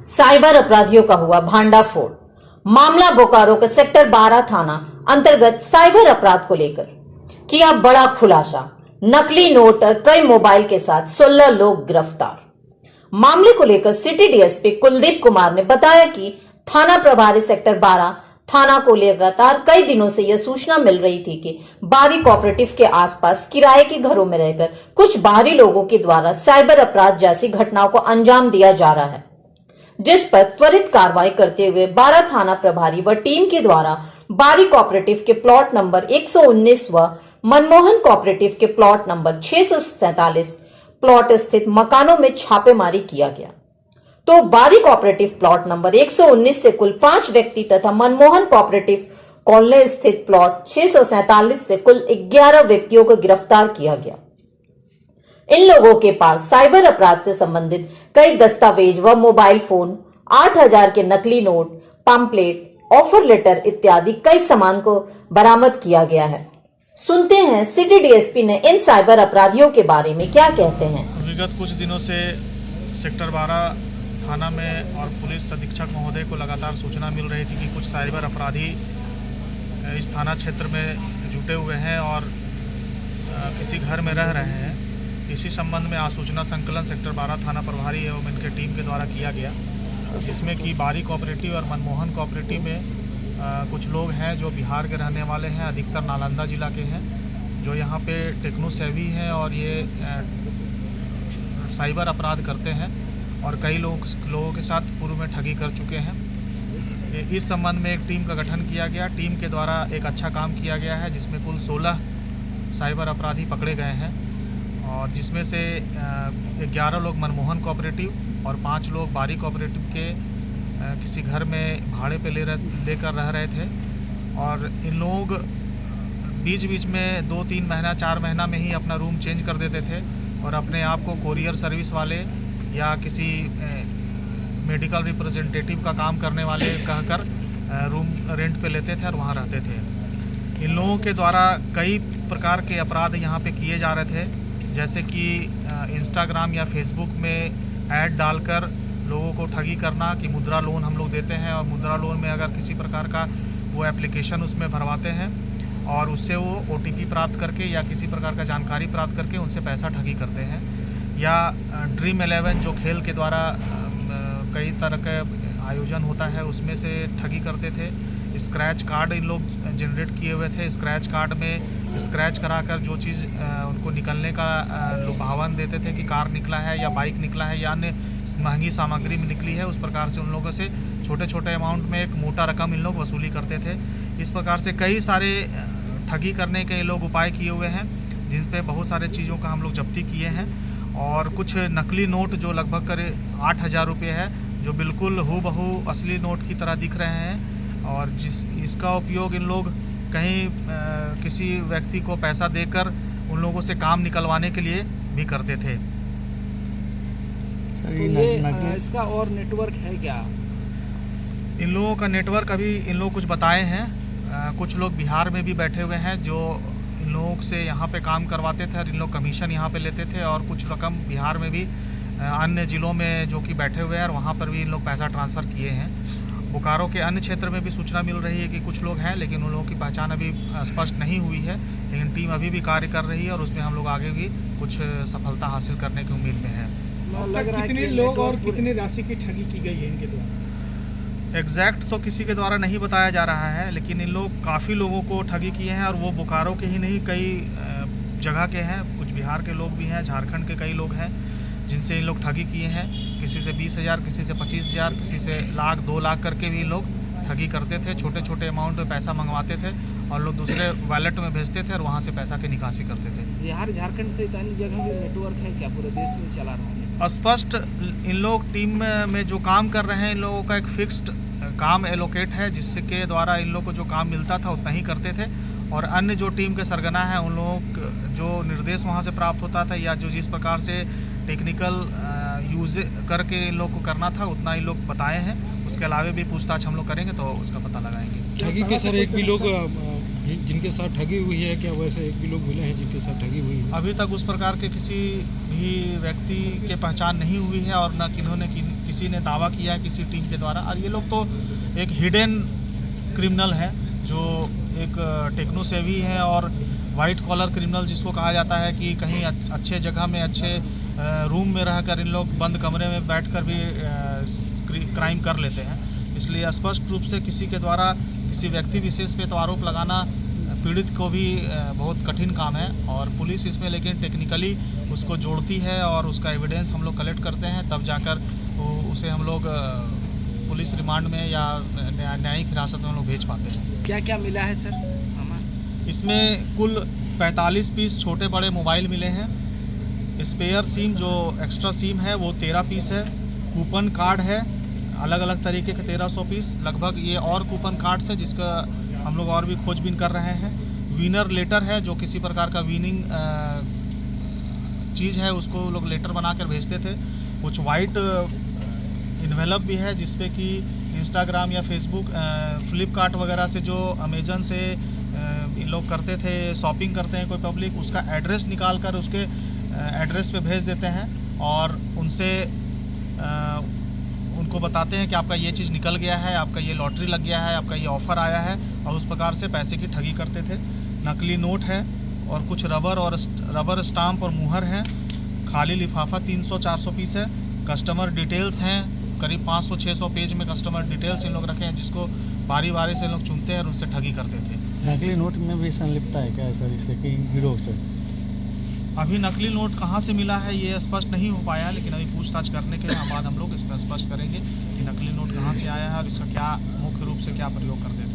Cyber अपराधियों का हुआ भांडाफोड़। मामला बोकारो के सेक्टर 12 थाना अंतर्गत साइबर अपराध को लेकर किया बड़ा खुलासा। नकली नोट और कई मोबाइल के साथ 16 लोग गिरफ्तार। मामले को लेकर सिटी डीएसपी कुलदीप कुमार ने बताया कि थाना प्रभारी सेक्टर 12 थाना को लगातार कई दिनों से यह सूचना मिल रही थी कि बारी कोऑपरेटिव के आसपास किराए के घरों में रहकर कुछ बाहरी लोगों के द्वारा साइबर अपराध जैसी घटनाओं को अंजाम दिया जा रहा है, जिस पर त्वरित कार्रवाई करते हुए 12 थाना प्रभारी व टीम के द्वारा बारी कोऑपरेटिव के प्लॉट नंबर 119 व मनमोहन कोऑपरेटिव के प्लॉट नंबर 647 प्लॉट स्थित मकानों में छापेमारी किया गया। तो बारी कोऑपरेटिव प्लॉट नंबर 119 से कुल 5 व्यक्ति तथा मनमोहन कोऑपरेटिव कॉलोनी स्थित प्लॉट 647 से कुल 11 व्यक्तियों को गिरफ्तार किया गया। इन लोगों के पास साइबर अपराध से संबंधित कई दस्तावेज व मोबाइल फोन, 8000 के नकली नोट, पंपलेट, ऑफर लेटर इत्यादि कई सामान को बरामद किया गया है। सुनते हैं सिटी डीएसपी ने इन साइबर अपराधियों के बारे में क्या कहते हैं। विगत कुछ दिनों से सेक्टर 12 थाना में और पुलिस अधीक्षक महोदय को लगातार सूचना मिल रही थी कि कुछ साइबर अपराधी इस थाना क्षेत्र में जुटे हुए हैं और किसी घर में रह रहे हैं। इसी संबंध में आसूचना संकलन सेक्टर 12 थाना प्रभारी एवं इनके टीम के द्वारा किया गया, जिसमें कि बारी कोऑपरेटिव और मनमोहन कोऑपरेटिव में कुछ लोग हैं जो बिहार के रहने वाले हैं, अधिकतर नालंदा जिला के हैं, जो यहाँ पे टेक्नो सेवी हैं और ये साइबर अपराध करते हैं और कई लोगों के साथ पूर्व में ठगी कर चुके हैं। इस संबंध में एक टीम का गठन किया गया। टीम के द्वारा एक अच्छा काम किया गया है, जिसमें कुल 16 साइबर अपराधी पकड़े गए हैं और जिसमें से 11 लोग मनमोहन कोऑपरेटिव और 5 लोग बारी कोऑपरेटिव के किसी घर में भाड़े पे लेकर रह रहे थे। और इन लोग बीच बीच में 2-3 महीना 4 महीना में ही अपना रूम चेंज कर देते थे और अपने आप को कोरियर सर्विस वाले या किसी मेडिकल रिप्रेजेंटेटिव का काम करने वाले कहकर रूम रेंट पे लेते थे और वहाँ रहते थे। इन लोगों के द्वारा कई प्रकार के अपराध यहाँ पे किए जा रहे थे, जैसे कि इंस्टाग्राम या फेसबुक में ऐड डालकर लोगों को ठगी करना कि मुद्रा लोन हम लोग देते हैं और मुद्रा लोन में अगर किसी प्रकार का वो एप्लीकेशन उसमें भरवाते हैं और उससे वो OTP प्राप्त करके या किसी प्रकार का जानकारी प्राप्त करके उनसे पैसा ठगी करते हैं। या ड्रीम 11 जो खेल के द्वारा कई तरह का आयोजन होता है उसमें से ठगी करते थे। स्क्रैच कार्ड इन लोग जनरेट किए हुए थे। स्क्रैच कार्ड में स्क्रैच कराकर जो चीज़ उनको निकलने का लुभावन देते थे कि कार निकला है या बाइक निकला है या अन्य महंगी सामग्री में निकली है, उस प्रकार से उन लोगों से छोटे छोटे अमाउंट में एक मोटा रकम इन लोग वसूली करते थे। इस प्रकार से कई सारे ठगी करने के लोग उपाय किए हुए हैं, जिन पे बहुत सारे चीज़ों का हम लोग जब्ती किए हैं। और कुछ नकली नोट जो लगभग करीब 8000 रुपये है, जो बिल्कुल हूबहू असली नोट की तरह दिख रहे हैं और इसका उपयोग इन लोग कहीं किसी व्यक्ति को पैसा देकर उन लोगों से काम निकलवाने के लिए भी करते थे। तो ये इसका और नेटवर्क है क्या? इन लोगों का नेटवर्क अभी इन लोग कुछ बताए हैं। कुछ लोग बिहार में भी बैठे हुए हैं जो इन लोगों से यहाँ पे काम करवाते थे और इन लोग कमीशन यहाँ पे लेते थे, और कुछ रकम बिहार में भी अन्य ज़िलों में जो कि बैठे हुए हैं और वहाँ पर भी इन लोग पैसा ट्रांसफ़र किए हैं। बोकारो के अन्य क्षेत्र में भी सूचना मिल रही है कि कुछ लोग हैं, लेकिन उन लोगों की पहचान अभी स्पष्ट नहीं हुई है, लेकिन टीम अभी भी कार्य कर रही है और उसमें हम लोग आगे भी कुछ सफलता हासिल करने की उम्मीद में हैं। लग रहा है कितने लोग और कितनी राशि की ठगी की गई है इनके द्वारा? एग्जैक्ट तो किसी के द्वारा नहीं बताया जा रहा है, लेकिन इन लोग काफ़ी लोगों को ठगी किए हैं और वो बोकारो के ही नहीं कई जगह के हैं। कुछ बिहार के लोग भी हैं, झारखंड के कई लोग हैं जिनसे इन लोग ठगी किए हैं। किसी से 20,000, किसी से 25,000, किसी से 1,00,000 2 लाख करके भी लोग ठगी करते थे। छोटे छोटे अमाउंट में पैसा मंगवाते थे और लोग दूसरे वैलेट में भेजते थे और वहाँ से पैसा की निकासी करते थे। बिहार झारखंड से अन्य जगह भी नेटवर्क है क्या? पूरे देश में चला रहा है? स्पष्ट इन लोग टीम में जो काम कर रहे हैं, इन लोगों का एक फिक्स्ड काम एलोकेट है, जिसके द्वारा इन लोग को जो काम मिलता था उतना ही करते थे। और अन्य जो टीम के सरगना है उन लोग जो निर्देश वहाँ से प्राप्त होता था या जो जिस प्रकार से टेक्निकल यूज करके इन लोग को करना था उतना इन लोग बताए हैं। उसके अलावा भी पूछताछ हम लोग करेंगे तो उसका पता लगाएंगे। ठगी के सर एक भी लोग जिनके साथ ठगी हुई है क्या? वैसे एक भी लोग मिले हैं जिनके साथ ठगी हुई है? अभी तक उस प्रकार के किसी भी व्यक्ति के पहचान नहीं हुई है और न किन्होंने किसी ने दावा किया है किसी टीम के द्वारा। और ये लोग तो एक हिडन क्रिमिनल है जो एक टेक्नो सेवी है और वाइट कॉलर क्रिमिनल जिसको कहा जाता है कि कहीं अच्छे जगह में अच्छे रूम में रहकर इन लोग बंद कमरे में बैठकर भी क्राइम कर लेते हैं। इसलिए स्पष्ट रूप से किसी के द्वारा किसी व्यक्ति विशेष पे तो आरोप लगाना पीड़ित को भी बहुत कठिन काम है और पुलिस इसमें लेकिन टेक्निकली उसको जोड़ती है और उसका एविडेंस हम लोग कलेक्ट करते हैं, तब जाकर उसे हम लोग पुलिस रिमांड में या न्यायिक हिरासत में हम लोग भेज पाते हैं। क्या क्या मिला है सर? इसमें कुल 45 पीस छोटे बड़े मोबाइल मिले हैं। स्पेयर सिम जो एक्स्ट्रा सिम है वो 13 पीस है। कूपन कार्ड है अलग अलग तरीके के 1300 पीस लगभग। ये और कूपन कार्ड है जिसका हम लोग और भी खोजबीन कर रहे हैं। विनर लेटर है जो किसी प्रकार का विनिंग चीज़ है उसको लोग लेटर बनाकर भेजते थे। कुछ वाइट इन्वेलप भी है जिसपे कि इंस्टाग्राम या फेसबुक फ्लिपकार्ट वगैरह से जो अमेजन से इन लोग करते थे शॉपिंग करते हैं कोई पब्लिक, उसका एड्रेस निकाल कर उसके एड्रेस पे भेज देते हैं और उनसे उनको बताते हैं कि आपका ये चीज़ निकल गया है, आपका ये लॉटरी लग गया है, आपका ये ऑफ़र आया है और उस प्रकार से पैसे की ठगी करते थे। नकली नोट है और कुछ रबर स्टाम्प और मुहर है। खाली लिफाफा 300-400 पीस है। कस्टमर डिटेल्स हैं करीब 500-600 पेज में कस्टमर डिटेल्स इन लोग रखे हैं जिसको बारी बारी से लोग चुनते हैं और उनसे ठगी करते थे। नकली नोट में भी संलिप्तता है क्या सर इससे कि गिरोह से? अभी नकली नोट कहाँ से मिला है ये स्पष्ट नहीं हो पाया, लेकिन अभी पूछताछ करने के बाद हम लोग इस पर स्पष्ट करेंगे कि नकली नोट कहाँ से आया है और इसका क्या मुख्य रूप से क्या प्रयोग करते हैं।